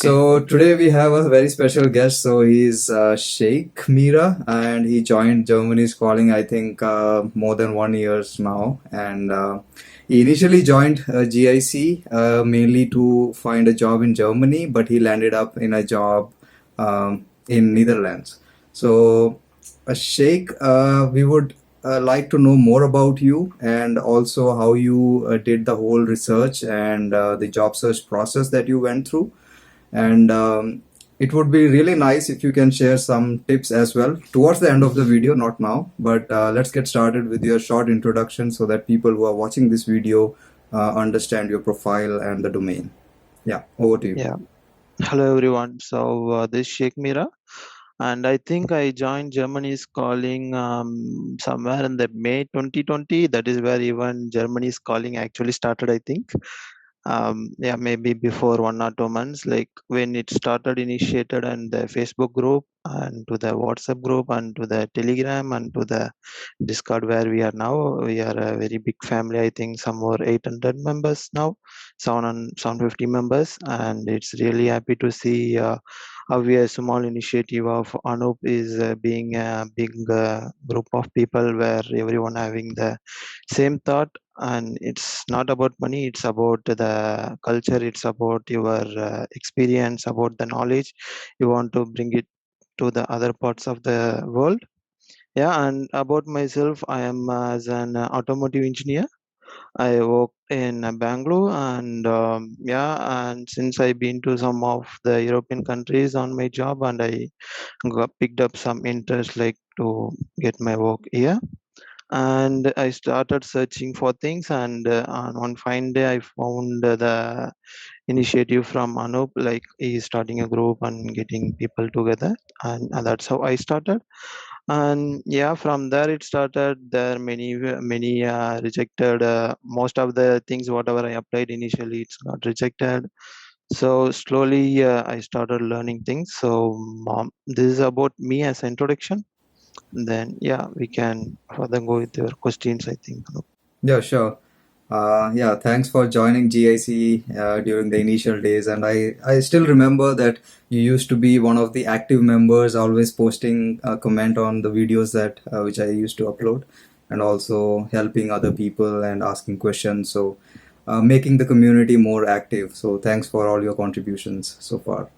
Okay, So today we have a very special guest. So he's Sheikh Mira, and he joined Germany's Calling, I think, more than 1 years now. And he initially joined GIC mainly to find a job in Germany, but he landed up in a job in Netherlands. So, Sheikh, we would like to know more about you and also how you did the whole research and the job search process that you went through. And it would be really nice if you can share some tips as well towards the end of the video, not now. But let's get started with your short introduction so that people who are watching this video understand your profile and the domain. Yeah, over to you. yeah. Hello everyone. This is Sheikh Mira, and I think I joined Germany's calling somewhere in the May 2020. That is where even Germany's calling actually started, I think. Yeah, maybe before 1 or 2 months, like when it started, initiated, and the Facebook group, and to the WhatsApp group, and to the Telegram, and to the Discord, where we are now. We are a very big family. I think some more 800 members now, 750 members, and it's really happy to see how we a small initiative of Anup is being a big group of people where everyone having the same thought, and it's not about money, it's about the culture, it's about your experience, about the knowledge you want to bring it to the other parts of the world. Yeah, and about myself, I am as an automotive engineer. I work in Bangalore, and yeah, and since I've been to some of the European countries on my job, and I got picked up some interest like to get my work here. And I started searching for things, and on one fine day, I found the initiative from Anup, like he's starting a group and getting people together, and that's how I started. And yeah, from there it started. There are many rejected, most of the things whatever I applied initially, it's got rejected. So slowly I started learning things. So this is about me as introduction. Then yeah, we can further go with your questions, I think. Yeah, sure. Yeah, thanks for joining GIC during the initial days. And I still remember that you used to be one of the active members, always posting a comment on the videos that which I used to upload, and also helping other people and asking questions. So, making the community more active. So, thanks for all your contributions so far.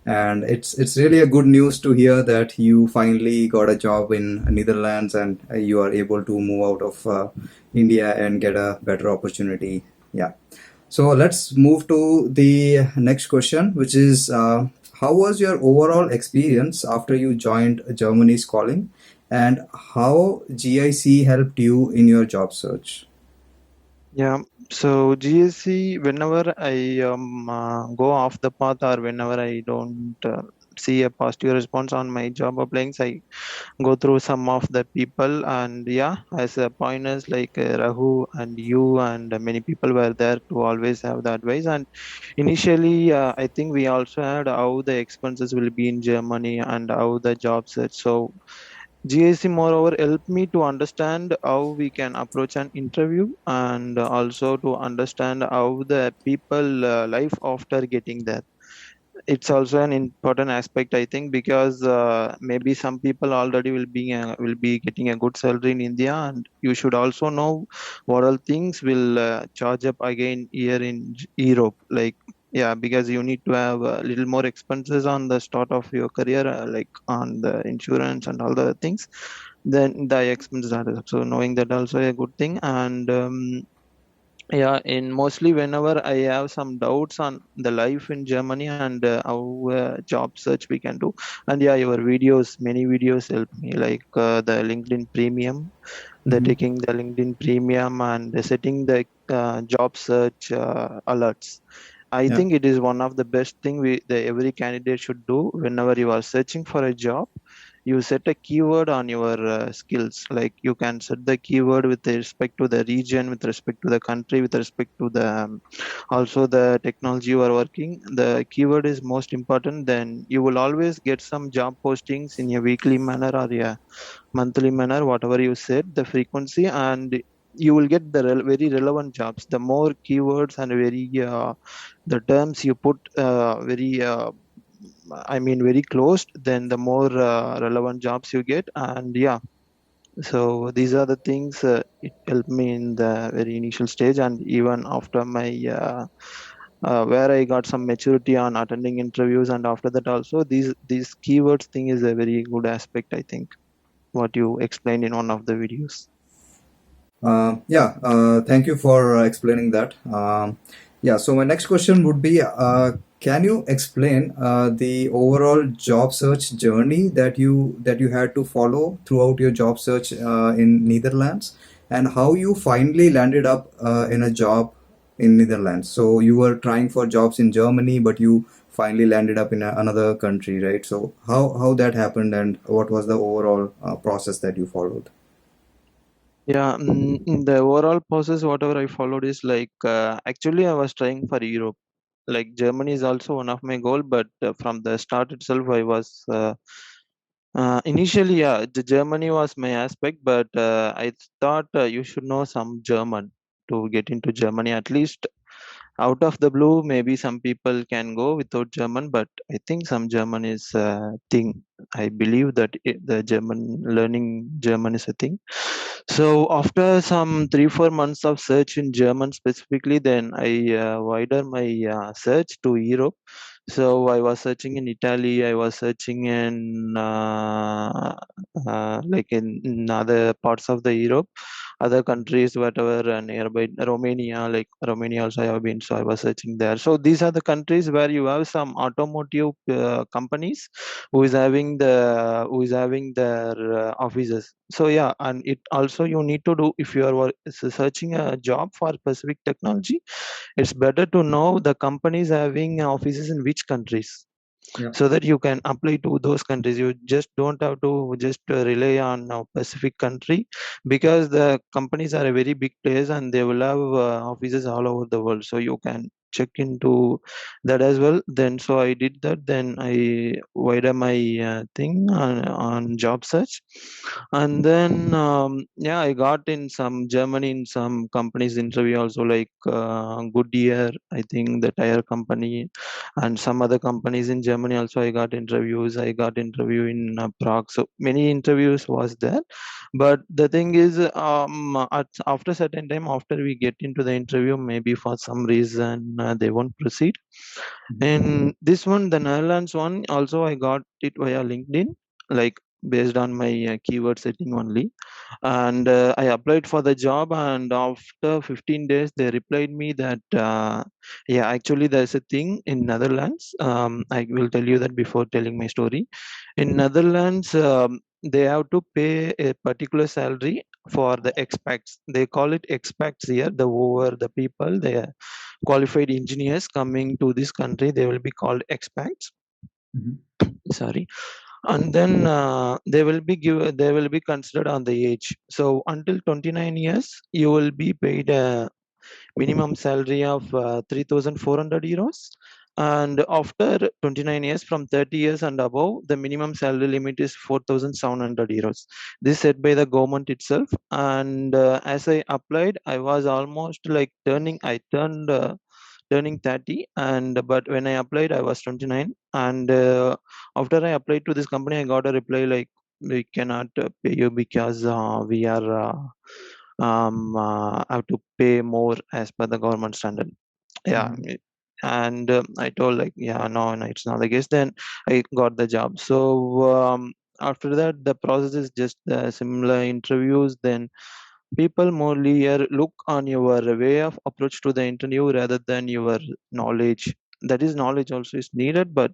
And it's really a good news to hear that you finally got a job in Netherlands and you are able to move out of India and get a better opportunity. Yeah. So let's move to the next question, which is how was your overall experience after you joined Germany's Calling, and how GIC helped you in your job search? Yeah, so GSC, whenever I go off the path, or whenever I don't see a positive response on my job applyings, I go through some of the people. And yeah, as a pointers like Rahu and you, and many people were there to always have the advice. And initially, I think we also had how the expenses will be in Germany and how the job search. So GIC moreover helped me to understand how we can approach an interview, and also to understand how the people life after getting there. It's also an important aspect, I think, because maybe some people already will be getting a good salary in India, and you should also know what all things will charge up again here in Europe. Like yeah, because you need to have a little more expenses on the start of your career, like on the insurance and all the things. Then the expenses are there. So knowing that also a good thing. And yeah, in mostly whenever I have some doubts on the life in Germany, and how job search we can do. And yeah, your videos, many videos help me, like the LinkedIn Premium, the Mm-hmm. taking the LinkedIn Premium, and setting the job search alerts. I Yeah. think it is one of the best thing every candidate should do whenever you are searching for a job. You set a keyword on your skills, like you can set the keyword with respect to the region, with respect to the country, with respect to the also the technology you are working. The keyword is most important. Then you will always get some job postings in a weekly manner or a monthly manner, whatever you said the frequency. And you will get the very relevant jobs. The more keywords and very the terms you put very I mean very close, then the more relevant jobs you get. And yeah, so these are the things it helped me in the very initial stage, and even after my where I got some maturity on attending interviews, and after that also these keywords thing is a very good aspect, I think, what you explained in one of the videos. Yeah, thank you for explaining that. Yeah, so my next question would be, can you explain the overall job search journey that you had to follow throughout your job search in Netherlands, and how you finally landed up in a job in Netherlands? So you were trying for jobs in Germany, but you finally landed up in another country, right? So how that happened, and what was the overall process that you followed? Yeah, the overall process, whatever I followed is like actually I was trying for Europe. Like Germany is also one of my goal, but from the start itself, I was initially, yeah, the Germany was my aspect, but I thought you should know some German to get into Germany. At least out of the blue, maybe some people can go without German, but I think some German is a thing. I believe that the German learning German is a thing. So after some 3 4 months of search in German specifically, then I wider my search to Europe. So I was searching in Italy. I was searching in like in other parts of the Europe, other countries, whatever nearby Romania. Like Romania also I have been, so I was searching there. So these are the countries where you have some automotive companies who is having their offices. So yeah, and it also you need to do if you are searching a job for specific technology, it's better to know the companies having offices in which countries, Yeah. so that you can apply to those countries. You just don't have to just rely on a specific country, because the companies are a very big place and they will have offices all over the world, so you can check into that as well. Then so I did that, then I wider my thing on job search. And then yeah, I got in some Germany in some companies interview also, like Goodyear, I think the tire company, and some other companies in Germany also I got interviews. I got interview in Prague. So many interviews was there. But the thing is, after certain time, after we get into the interview, maybe for some reason they won't proceed. And this one, the Netherlands one, also I got it via LinkedIn, like based on my keyword setting only. And I applied for the job, and after 15 days they replied me that yeah, actually there's a thing in Netherlands. I will tell you that before telling my story. In Netherlands, they have to pay a particular salary for the expats. They call it expats here, the over the people, they are qualified engineers coming to this country, they will be called expats. Mhm. Sorry. And then they will be considered on the age. So until 29 years you will be paid a minimum salary of 3,400 euros. And after 29 years, from 30 years and above, the minimum salary limit is 4,700 euros. This set by the government itself. And as I applied, I was almost like turning 30. And but when I applied I was 29. And after I applied to this company, I got a reply like, we cannot pay you because we are have to pay more as per the government standard. Yeah. Mhm. And I told like, yeah, no, no, it's not the case. Then I got the job. So after that the process is just similar interviews. Then people morely here look on your way of approach to the interview rather than your knowledge. That is, knowledge also is needed, but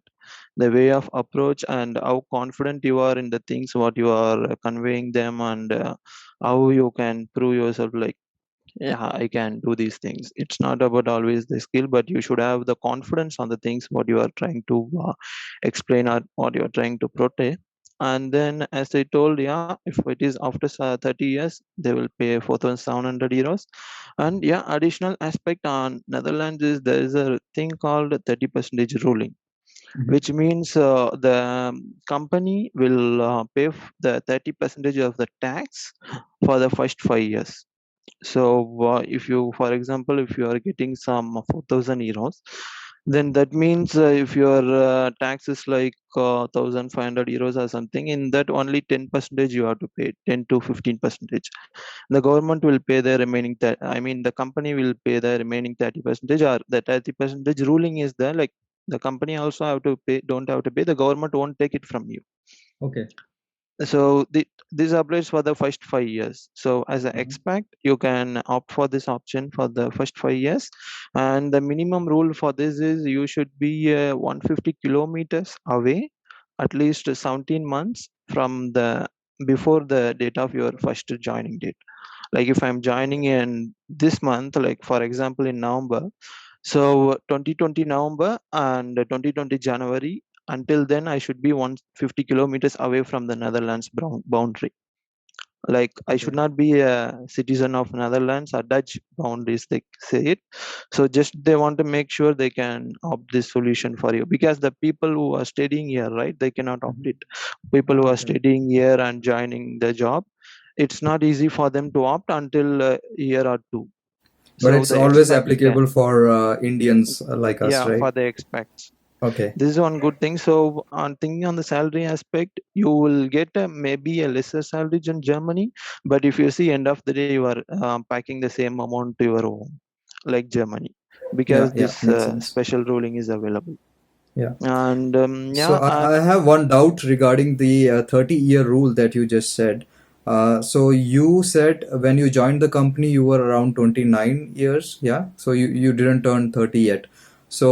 the way of approach and how confident you are in the things what you are conveying them, and how you can prove yourself like, yeah, I can do these things. It's not about always the skill, but you should have the confidence on the things what you are trying to explain or what you are trying to protect. And then as I told, yeah, if it is after 30 years they will pay 4,700 euros. And yeah, additional aspect on Netherlands is there is a thing called 30 percentage ruling, Mhm. which means the company will pay the 30 percentage of the tax for the first 5 years. So if you, for example, if you are getting some 4,000 euros, then that means if your tax is like 1,500 euros or something, in that only 10 percentage you have to pay, 10 to 15 percentage. The government will pay the remaining, I mean, the company will pay the remaining 30 percentage, or the 30 percentage ruling is there. Like the company also have to pay, don't have to pay. The government won't take it from you. Okay. So this applies for the first 5 years. So as an Mhm. expat, you can opt for this option for the first 5 years, and the minimum rule for this is you should be 150 kilometers away, at least 17 months from the before the date of your first joining date. Like if I'm joining in this month, like for example in November, so 2020 November and 2020 January, until then I should be 150 kilometers away from the Netherlands boundary. Like I should Okay. not be a citizen of Netherlands or Dutch boundaries, they say it. So just they want to make sure they can opt this solution for you, because the people who are studying here, right, they cannot opt it. Mhm. People who are Okay. studying here and joining the job, it's not easy for them to opt until a year or two. But So it's the always expat can, applicable for Indians like us, yeah, right? for the expats. Okay. This is one good thing. So on thinking on the salary aspect, you will get maybe a lesser salary than Germany, but if you see end of the day, you are packing the same amount to your home, like Germany, Yeah, because yeah, this makes sense. special ruling is available. Yeah. And So yeah, I and have one doubt regarding the 30-year rule that you just said. So you said when you joined the company, you were around 29 years. Yeah. So you didn't turn 30 yet. So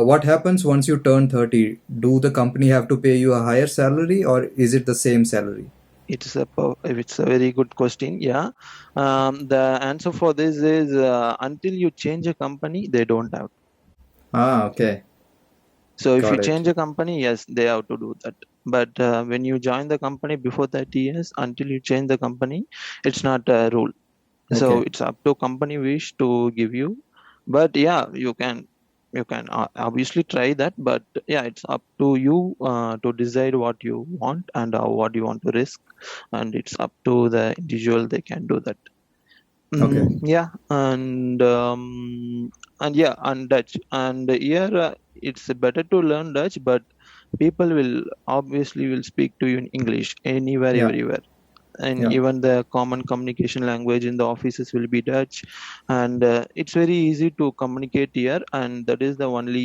what happens once you turn 30? Do the company have to pay you a higher salary or is it the same salary? it's a very good question. Yeah, the answer for this is until you change a company, they don't have. Ah, okay. So if you Got it. change a company, yes, they have to do that. But when you join the company before 30 years, until you change the company, it's not a rule. So Okay. it's up to company wish to give you. But yeah, you can obviously try that. But yeah, it's up to you to decide what you want and what you want to risk, and it's up to the individual. They can do that. Okay. Yeah, and yeah, and Dutch. And here it's better to learn Dutch, but people will obviously will speak to you in English anywhere, Yeah. everywhere. And Yeah. even the common communication language in the offices will be Dutch, and it's very easy to communicate here. And that is the only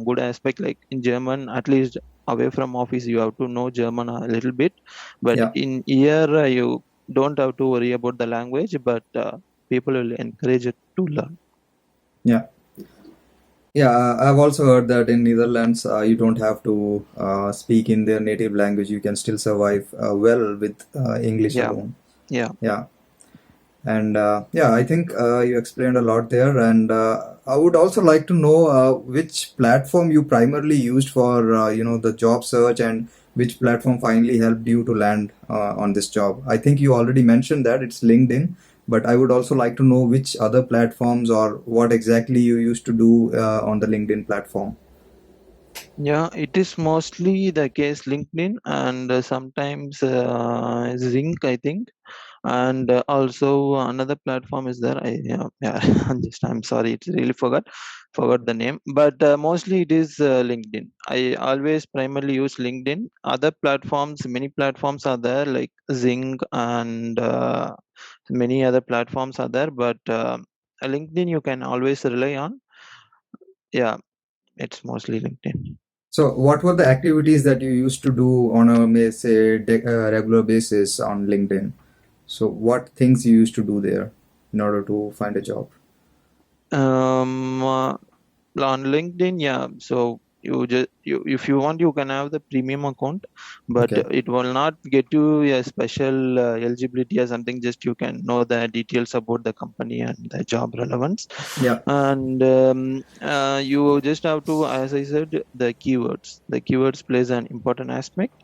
good aspect. Like in German, at least away from office, you have to know German a little bit, but Yeah. in here you don't have to worry about the language, but people will encourage it to learn. Yeah. Yeah, I've also heard that in Netherlands, you don't have to speak in their native language. You can still survive well with English Yeah, alone. yeah, Yeah, and yeah, I think you explained a lot there. And I would also like to know which platform you primarily used for, the job search, and which platform finally helped you to land on this job. I think you already mentioned that it's LinkedIn, but I would also like to know which other platforms or what exactly you used to do on the LinkedIn platform. yeah. It is mostly the case LinkedIn, and sometimes Zinc, I think. And also another platform is there. Yeah, I'm sorry, it's really forgot the name, but mostly it is LinkedIn. I always primarily use LinkedIn. Other platforms, many platforms are there, like Zing, and many other platforms are there, but LinkedIn you can always rely on. Yeah, it's mostly LinkedIn. So, what were the activities that you used to do on a, may say, regular basis on LinkedIn? So, what things you used to do there in order to find a job? um uh, on LinkedIn, yeah. So if you want, you can have the premium account, but Okay. it will not get you a special eligibility or something. Just you can know the details about the company and the job relevance, Yeah. and you just have to, as I said, the keywords. The keywords plays an important aspect,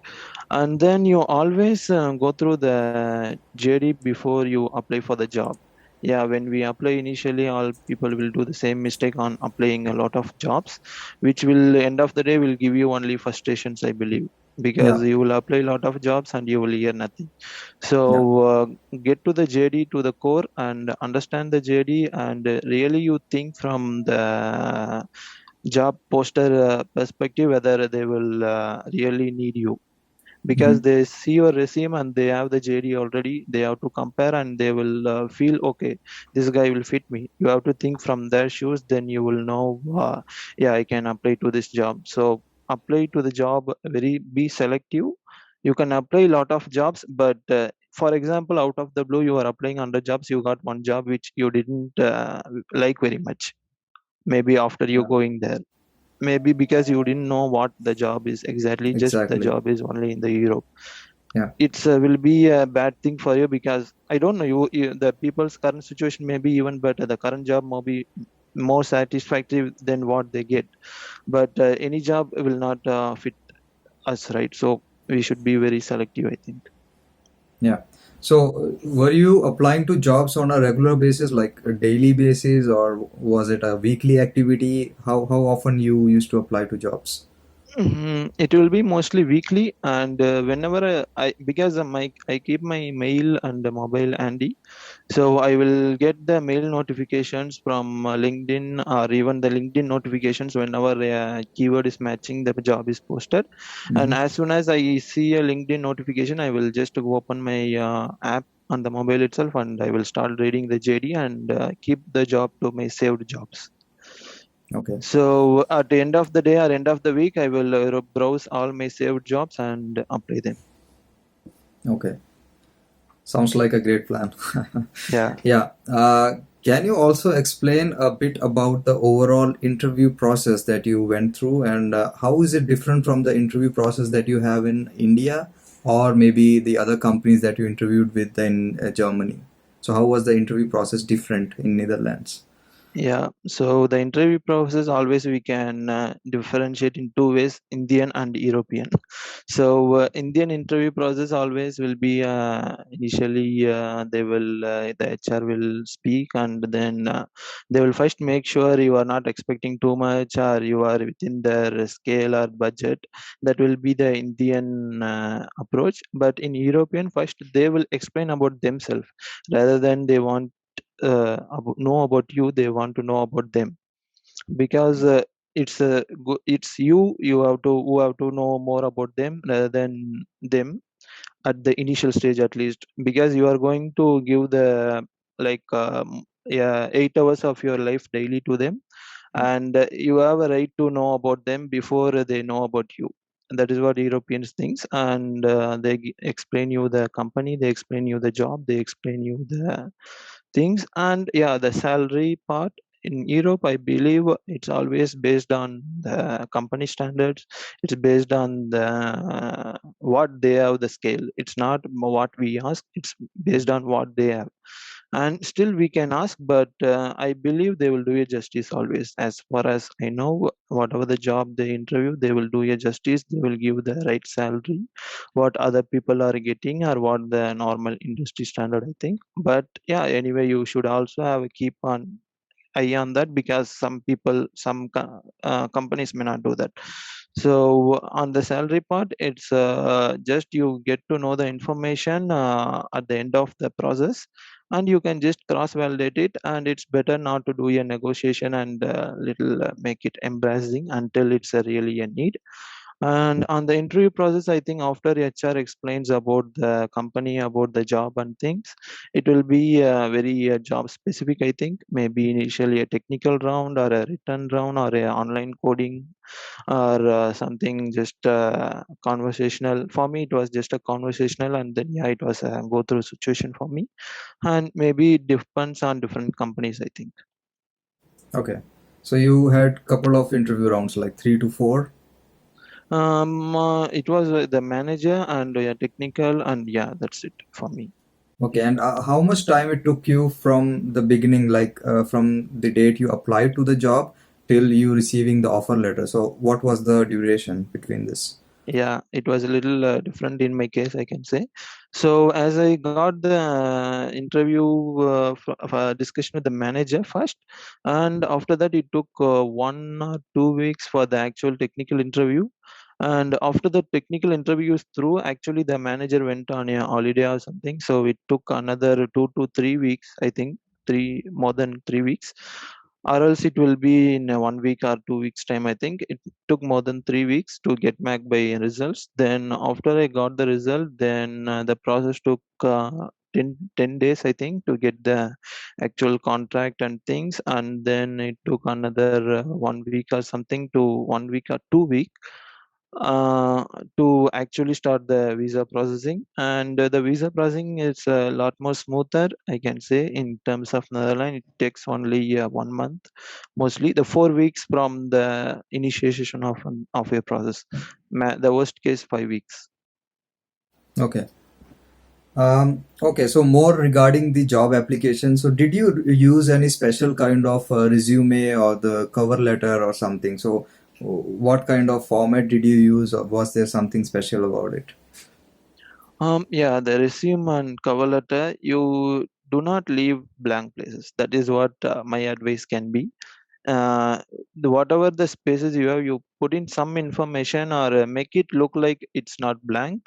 and then you always go through the JD before you apply for the job. Yeah, when we apply initially, all people will do the same mistake on applying a lot of jobs, which will end of the day will give you only frustrations, I believe. because Yeah. you will apply a lot of jobs and you will hear nothing. So Yeah. get to the JD to the core and understand the JD, and really you think from the job poster perspective whether they will really need you, because Hmm. they see your resume and they have the JD already. They have to compare and they will feel okay, this guy will fit me. You have to think from their shoes, then you will know, yeah, I can apply to this job. So apply to the job, very be selective. You can apply a lot of jobs, but for example, out of the blue, you are applying 100 jobs, you got one job which you didn't like very much. Maybe after you Yeah. going there, maybe because you didn't know what the job is exactly, just the Exactly. job is only in the Europe. Yeah. It's will be a bad thing for you, because I don't know, you the people's current situation may be even better, the current job may be more satisfactory than what they get, but any job will not fit us, right? So we should be very selective, I think. Yeah. So, were you applying to jobs on a regular basis, like a daily basis, or was it a weekly activity? How often you used to apply to jobs? It will be mostly weekly, and whenever I because I keep my mail and the mobile handy. So I will get the mail notifications from LinkedIn, or even the LinkedIn notifications whenever a keyword is matching the job is posted. And Hmm. as soon as I see a LinkedIn notification, I will just go open my app on the mobile itself, and I will start reading the JD and keep the job to my saved jobs. Okay. So at the end of the day or end of the week, I will browse all my saved jobs and apply them. Okay. Sounds like a great plan. Yeah. Yeah. Can you also explain a bit about the overall interview process that you went through, and how is it different from the interview process that you have in India, or maybe the other companies that you interviewed with in Germany? So, how was the interview process different in Netherlands? Yeah, so the interview process always we can differentiate in two ways, Indian and European. So Indian interview process always will be initially they will the HR will speak, and then they will first make sure you are not expecting too much or you are within their scale or budget. That will be the Indian approach. But in European, first they will explain about themselves rather than they want know about you, they want to know about them, because it's you have to who have to know more about them rather than them at the initial stage, at least, because you are going to give the like yeah, 8 hours of your life daily to them, and you have a right to know about them before they know about you. That is what Europeans thinks, and they explain you the company, they explain you the job, they explain you the things. And yeah, the salary part in Europe, I believe it's always based on the company standards. It's based on the what they have the scale. It's not what we ask, it's based on what they have. And still we can ask, but I believe they will do a justice always. As far as I know, whatever the job they interview, they will do a justice, they will give the right salary, what other people are getting or what the normal industry standard, I think. But yeah, anyway, you should also have a keep on eye on that, because some people, some companies may not do that. So on the salary part, it's just you get to know the information at the end of the process, and you can just cross validate it, and it's better not to do a negotiation and little make it embarrassing until it's a really a need. And on the interview process, I think after HR explains about the company, about the job and things, it will be very job specific, I think. Maybe initially a technical round or a written round or a online coding, or something just conversational. For me, it was just a conversational, and then yeah, it was a go through situation for me. And maybe it depends on different companies, I think. Okay. So you had couple of interview rounds, like 3 to 4. It was the manager and technical, and yeah, that's it for me. Okay, and how much time it took you from the beginning, like from the date you applied to the job till you receiving the offer letter? So, what was the duration between this? Yeah, it was a little different in my case, I can say. So as I got the interview discussion with the manager first, and after that it took 1 or 2 weeks for the actual technical interview. And after the technical interview is through, actually the manager went on a holiday or something, so it took another 2 to 3 weeks, I think, three more than 3 weeks, or else it will be in a 1 week or 2 weeks time. I think it took more than 3 weeks to get back by results. Then after I got the result, then the process took 10 days, I think, to get the actual contract and things, and then it took another 1 week or something to 1 week or 2 week uh, to actually start the visa processing. And the visa processing is a lot more smoother, I can say. In terms of Netherlands, it takes only 1 month, mostly the 4 weeks from the initiation of a process. The worst case 5 weeks. Okay. Okay, so more regarding the job application. So, did you use any special kind of resume or the cover letter or something? So, what kind of format did you use, or was there something special about it? Yeah, the resume and cover letter, you do not leave blank places. That is what my advice can be. Whatever the spaces you have, you put in some information, or make it look like it's not blank.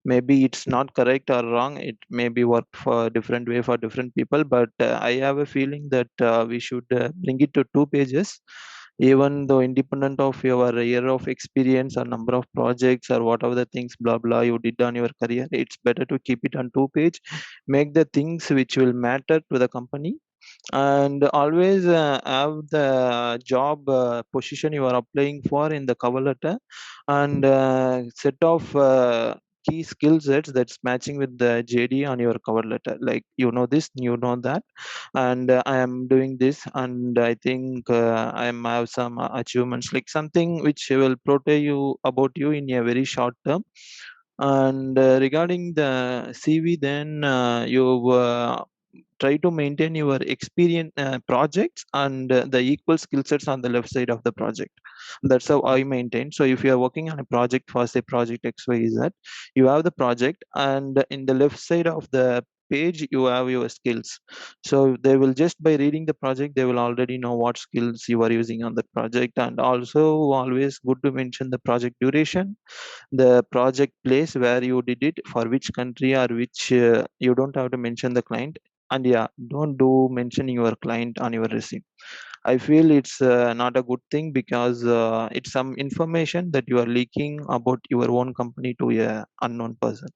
Maybe it's not correct or wrong, it may be work for different way for different people, but I have a feeling that we should bring it to 2 pages, even though independent of your year of experience or number of projects or whatever the things blah blah you did on your career. It's better to keep it on 2 page. Make the things which will matter to the company, and always have the job position you are applying for in the cover letter, and set of key skill sets that's matching with the JD on your cover letter, like you know this, you know that, and I am doing this, and I think I am have some achievements, like something which will portray you about you in a very short term. And regarding the CV, then you try to maintain your experience projects and the equal skill sets on the left side of the project. That's how I maintain. So if you are working on a project for say project XYZ, you have the project, and in the left side of the page you have your skills. So they will, just by reading the project, they will already know what skills you are using on the project. And also always good to mention the project duration, the project place where you did it, for which country or which you don't have to mention the client. And yeah, don't do mention your client on your resume. I feel it's not a good thing, because it's some information that you are leaking about your own company to a unknown person.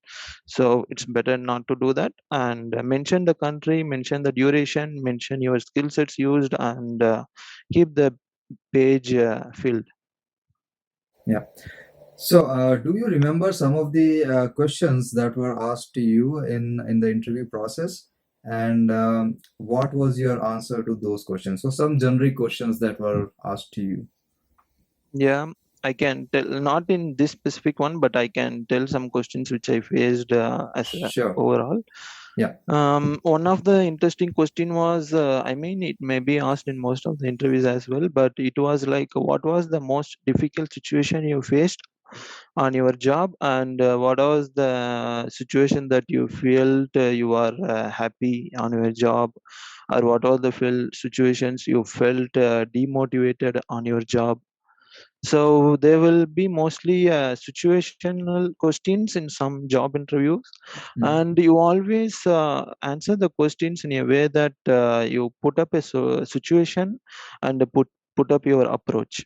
So it's better not to do that, and mention the country, mention the duration, mention your skill sets used, and keep the page filled. Yeah. So, do you remember some of the questions that were asked to you in the interview process, and what was your answer to those questions? So, some generic questions that were asked to you. Yeah, I can tell, not in this specific one, but I can tell some questions which I faced as a Sure. overall. Yeah. One of the interesting question was, I mean, it may be asked in most of the interviews as well, but it was like, what was the most difficult situation you faced on your job, and what was the situation that you felt you are happy on your job, or what are the situations you felt demotivated on your job. So there will be mostly situational questions in some job interviews, Mm. and you always answer the questions in a way that you put up a situation, and put up your approach.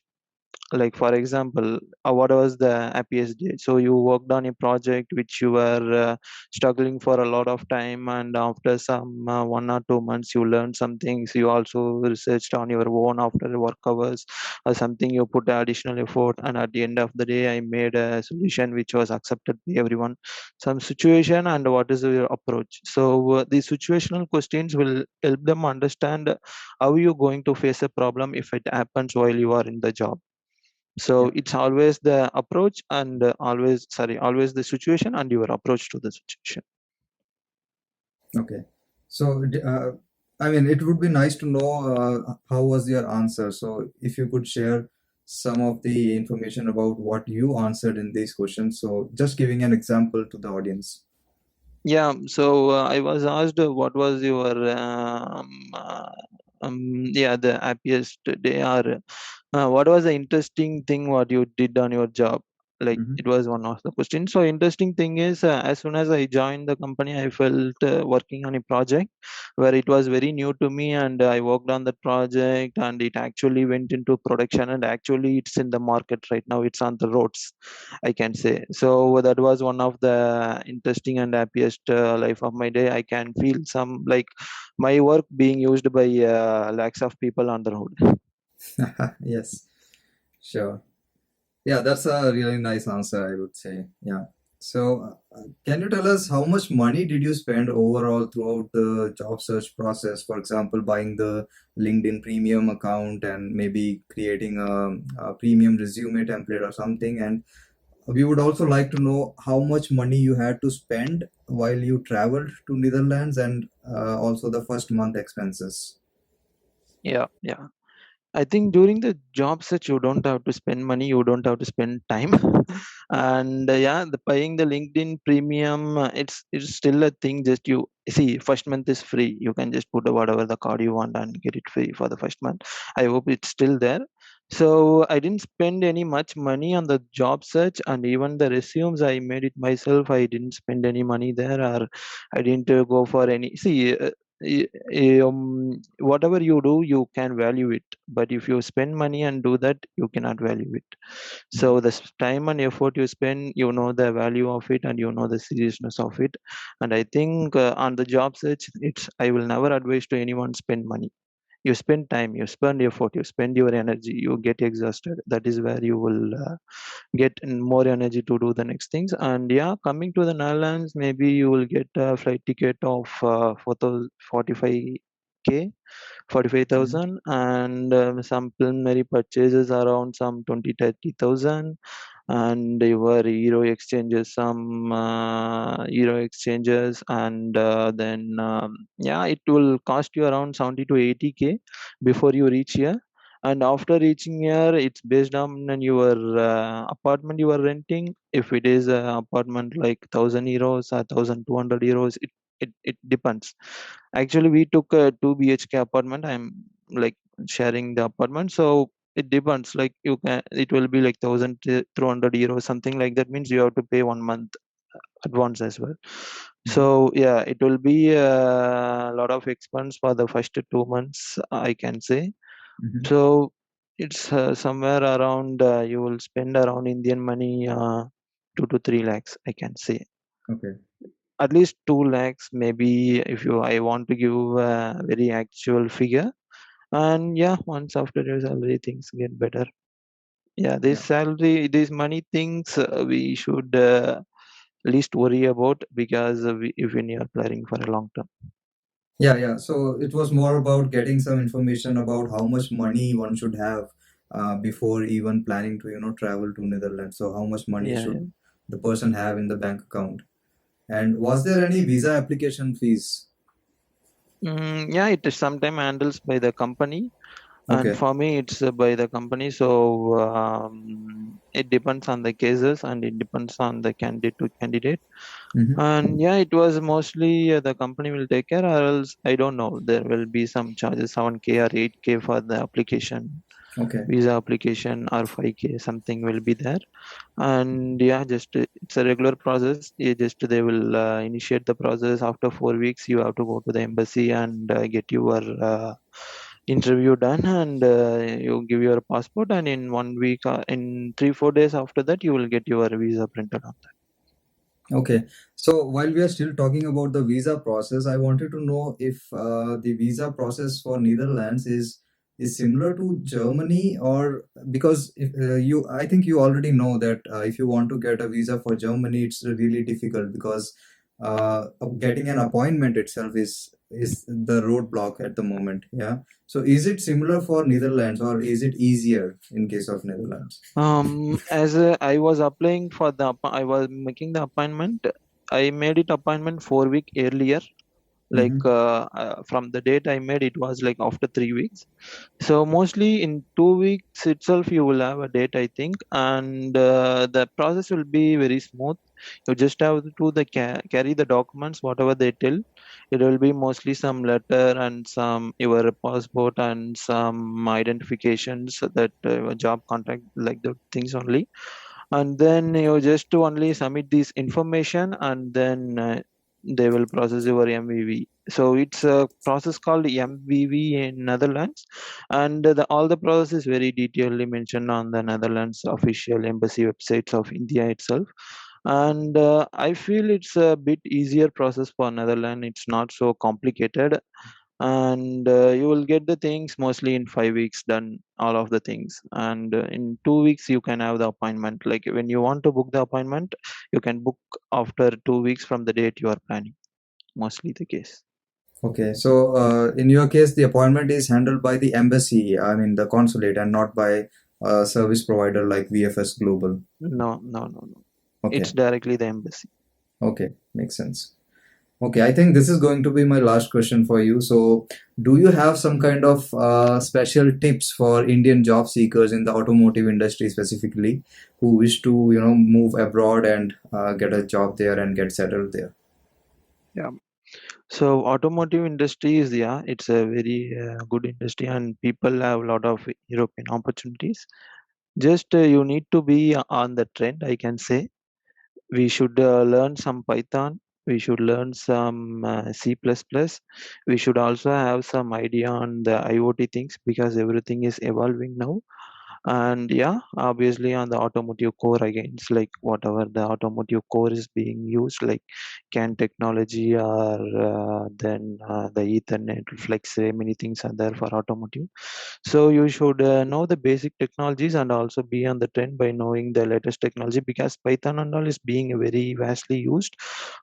Like for example, what was the happiest day? So you worked on a project which you were struggling for a lot of time, and after some 1 or 2 months you learned some things, you also researched on your own after work hours or something, you put additional effort, and at the end of the day I made a solution which was accepted by everyone. Some situation, and what is your approach. So the situational questions will help them understand how you're going to face a problem if it happens while you are in the job. So Yeah. it's always the approach, and always the situation and your approach to the situation. Okay. So, I mean, it would be nice to know how was your answer. So, if you could share some of the information about what you answered in these questions. So, just giving an example to the audience. Yeah, so I was asked what was your yeah, the happiest day, or what was the interesting thing what you did on your job. Like it was one of the questions. So interesting thing is, as soon as I joined the company, I felt working on a project where it was very new to me, and I worked on that project, and it actually went into production, and actually it's in the market right now. It's on the roads, I can say. So that was one of the interesting and happiest life of my day. I can feel some like my work being used by lakhs of people on the road. Yes, sure. Yeah, that's a really nice answer, I would say. Yeah. So, can you tell us how much money did you spend overall throughout the job search process? For example, buying the LinkedIn premium account and maybe creating a premium resume template or something. And we would also like to know how much money you had to spend while you traveled to Netherlands and also the first month expenses. Yeah, yeah. I think during the job search, you don't have to spend money, you don't have to spend time. And yeah, the paying the LinkedIn premium, it's still a thing. Just you see, first month is free. You can just put whatever the card you want and get it free for the first month. I hope it's still there. So I didn't spend any much money on the job search, and even the resumes I made it myself. I didn't spend any money there, or I didn't go for any. See, whatever you do, you can value it, but if you spend money and do that, you cannot value it. So the time and effort you spend, you know the value of it, and you know the seriousness of it. And I think on the job search, it's I will never advise to anyone spend money. You spend time, you spend effort, you spend your energy, you get exhausted. That is where you will get more energy to do the next things. And yeah, coming to the Netherlands, maybe you will get a flight ticket of 45K, Mhm. 45,000, and some preliminary purchases around some 20-30,000, and your euro exchanges, some euro exchanges, and then yeah, it will cost you around 70 to 80K before you reach here. And after reaching here, it's based on your apartment you are renting. If it is an apartment like 1,000 euros or 1,200 euros, it depends. Actually, we took a 2 BHK apartment. I'm like sharing the apartment. So it depends. Like you can, it will be like 1,200 euros, something like that. Means you have to pay 1 month advance as well. Mhm. So yeah, it will be a lot of expense for the first 2 months, I can say. Mhm. So it's somewhere around you will spend around Indian money 2 to 3 lakhs, I can say. Okay. At least 2 lakhs, maybe, if you I want to give a very actual figure. And yeah, once after your salary, things get better. Yeah, this Yeah. salary, these money things, we should least worry about, because if we are planning for a long term. Yeah, yeah. So it was more about getting some information about how much money one should have before even planning to, travel to Netherlands. So how much money Yeah, should yeah. the person have in the bank account? And was there any visa application fees? Yeah, it is sometimes handles by the company, and Okay. for me it's by the company. So it depends on the cases, and it depends on the candidate to candidate. Mm-hmm. And yeah, it was mostly the company will take care, or else I don't know, there will be some charges, 7K or 8K for the application, Okay. visa application, or 5K something will be there. And yeah, just it's a regular process. You just they will initiate the process. After 4 weeks, you have to go to the embassy and get your interview done, and you give your passport, and in 1 week, in 3-4 days after that, you will get your visa printed on Okay. So while we are still talking about the visa process, I wanted to know if the visa process for Netherlands is similar to Germany, or because if I think you already know that if you want to get a visa for Germany, it's really difficult because getting an appointment itself is the roadblock at the moment. Yeah. So is it similar for Netherlands, or is it easier in case of Netherlands? that. As I was applying for I was making the appointment. I made it appointment 4 week earlier. Like Mm-hmm. from the date I made, it was like after 3 weeks. So mostly in 2 weeks itself, you will have a date, I think, and the process will be very smooth. You just have to carry the documents, whatever they tell. It will be mostly some letter and some your passport and some identifications, that job contract, like the things only. and then you just only submit this information, and then they will process your MVV. So it's a process called MVV in Netherlands, and all the process is very detailedly mentioned on the Netherlands official embassy websites of India itself. And I feel it's a bit easier process for Netherlands. It's not so complicated, and you will get the things mostly in 5 weeks done, all of the things, and in 2 weeks you can have the appointment. Like when you want to book the appointment, you can book after 2 weeks from the date you are planning, mostly the case. Okay, so in your case, the appointment is handled by the embassy, I mean the consulate, and not by a service provider like VFS Global. No, no, no, no, it's Okay, directly the embassy. okay, makes sense. Okay, I think this is going to be my last question for you. So, do you have some kind of special tips for Indian job seekers in the automotive industry specifically who wish to, move abroad and get a job there and get settled there? Yeah, so automotive industry is, yeah, it's a very good industry, and people have a lot of European opportunities. Just you need to be on the trend, I can say. We should learn some Python. We should learn some C++. We should also have some idea on the IoT things, because everything is evolving now. And yeah, obviously on the automotive core again, it's like whatever the automotive core is being used, like CAN technology, or then the Ethernet, FlexRay, many things are there for automotive. So you should know the basic technologies and also be on the trend by knowing the latest technology, because Python and all is being very vastly used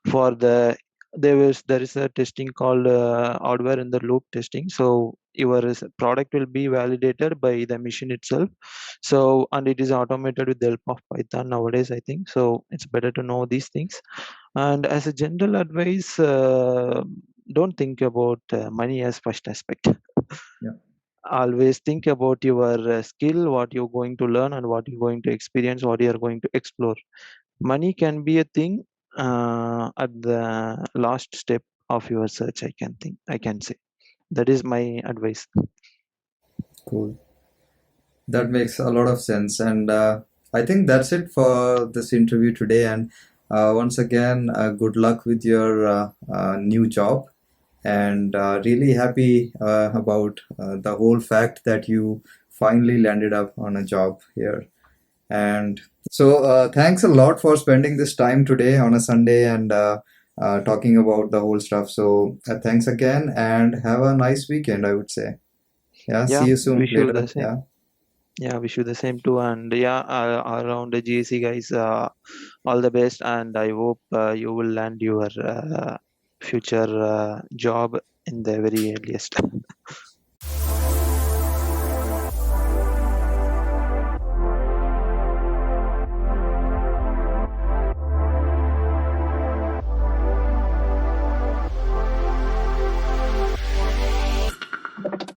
for the, there is a testing called hardware in the loop testing. So your product will be validated by the machine itself. So, and it is automated with the help of Python nowadays, I think. So it's better to know these things. And as a general advice, don't think about money as first aspect. Yeah. Always think about your skill, what you're going to learn, and what you're going to experience, what you're going to explore. Money can be a thing at the last step of your search, I can say. That is my advice. Cool. That makes a lot of sense. And I think that's it for this interview today. And once again, good luck with your new job. And really happy about the whole fact that you finally landed up on a job here. And so, thanks a lot for spending this time today on a Sunday and talking about the whole stuff. So, thanks again and have a nice weekend, I would say. Yeah, see Yeah, you soon wish you the later. same. Yeah. Yeah, wish you the same too. And yeah, around the GAC guys, all the best. And I hope you will land your future job in the very earliest.